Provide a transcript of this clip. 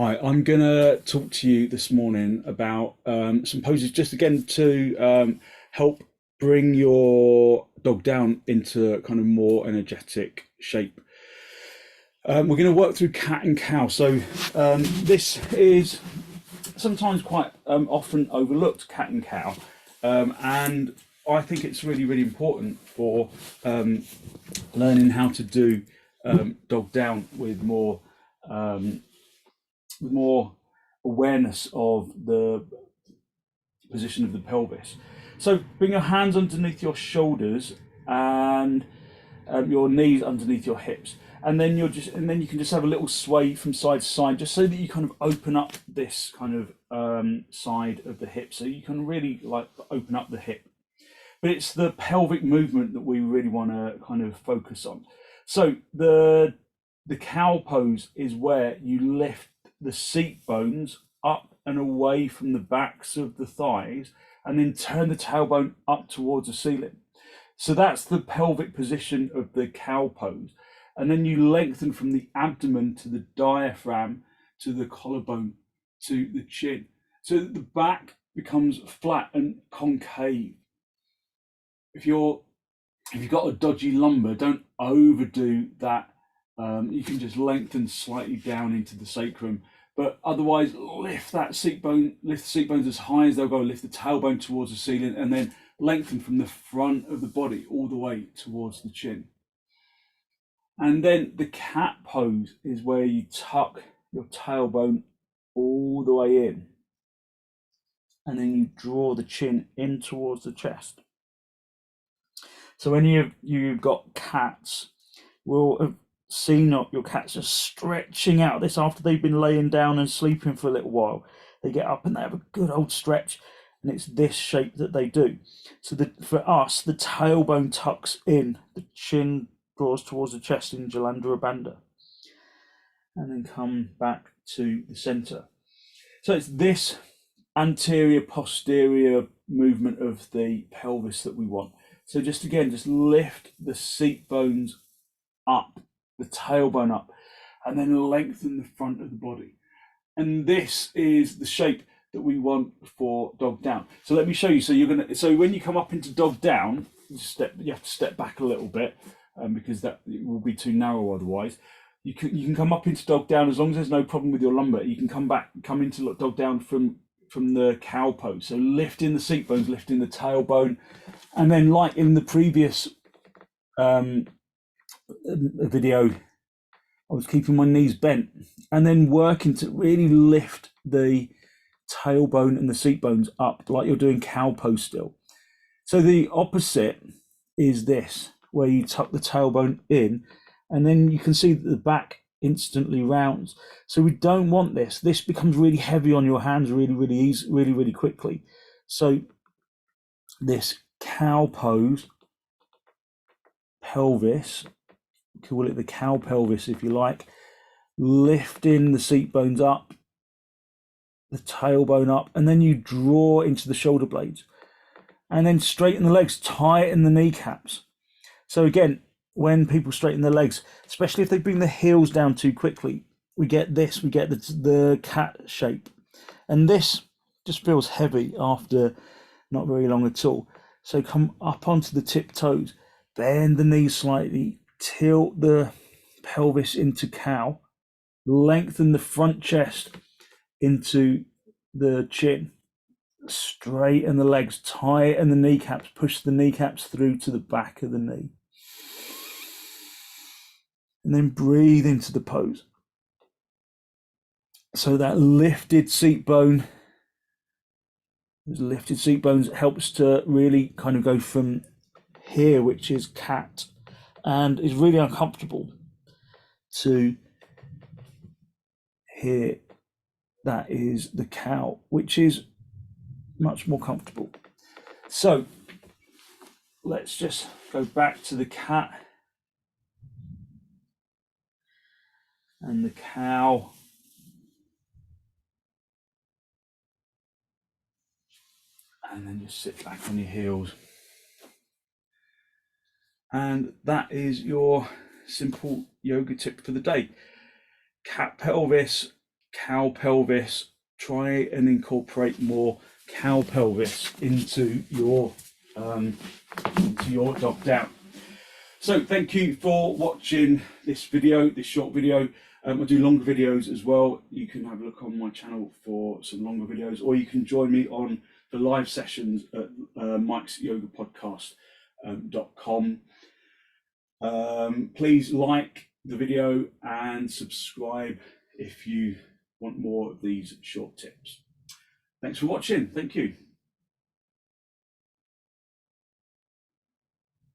Hi, I'm going to talk to you this morning about some poses just again to help bring your dog down into kind of more energetic shape. We're going to work through cat and cow. So this is sometimes quite often overlooked, cat and cow. And I think it's really, really important for learning how to do dog down with more awareness of the position of the pelvis. So bring your hands underneath your shoulders and your knees underneath your hips, and then you can just have a little sway from side to side, just so that you kind of open up this kind of side of the hip, so you can really like open up the hip. But it's the pelvic movement that we really want to kind of focus on. So the cow pose is where you lift the seat bones up and away from the backs of the thighs, and then turn the tailbone up towards the ceiling. So that's the pelvic position of the cow pose. And then you lengthen from the abdomen to the diaphragm to the collarbone to the chin, so that the back becomes flat and concave. If you've got a dodgy lumbar, don't overdo that. You can just lengthen slightly down into the sacrum, but otherwise lift the seat bones as high as they'll go, lift the tailbone towards the ceiling, and then lengthen from the front of the body all the way towards the chin. And then the cat pose is where you tuck your tailbone all the way in, and then you draw the chin in towards the chest. So when you've got cats, will have seen your cats just stretching out this after they've been laying down and sleeping for a little while. They get up and they have a good old stretch, and it's this shape that they do. So for us, the tailbone tucks in, the chin draws towards the chest in Jalandhara Bandha, and then come back to the center. So it's this anterior posterior movement of the pelvis that we want. So just lift the seat bones up, the tailbone up, and then lengthen the front of the body. And this is the shape that we want for dog down. So let me show you. So when you come up into dog down, you have to step back a little bit, because that it will be too narrow otherwise. You can come up into dog down as long as there's no problem with your lumbar. You can come into dog down from the cow pose. So lifting the seat bones, lifting the tailbone, and then like in the previous video, I was keeping my knees bent and then working to really lift the tailbone and the seat bones up like you're doing cow pose still. So the opposite is this, where you tuck the tailbone in, and then you can see that the back instantly rounds. So we don't want this. This becomes really heavy on your hands really quickly. So this cow pose, pelvis, call it the cow pelvis if you like, lifting the seat bones up, the tailbone up, and then you draw into the shoulder blades, and then straighten the legs, tighten the kneecaps. So again, when people straighten their legs, especially if they bring the heels down too quickly, we get the cat shape, and this just feels heavy after not very long at all. So come up onto the tiptoes, bend the knees slightly, tilt the pelvis into cow, lengthen the front chest into the chin, straighten the legs, tighten the kneecaps, push the kneecaps through to the back of the knee, and then breathe into the pose. So that lifted seat bones helps to really kind of go from here, which is cat, and is really uncomfortable, to here, that is the cow, which is much more comfortable. So let's just go back to the cat and the cow. And then just sit back on your heels. And that is your simple yoga tip for the day. Cat pelvis cow pelvis. Try and incorporate more cow pelvis into your dog down. So thank you for watching this video, this short video. I do longer videos as well. You can have a look on my channel for some longer videos, or you can join me on the live sessions at mikesyogapodcast.com. Please like the video and subscribe if you want more of these short tips. Thanks for watching. Thank you.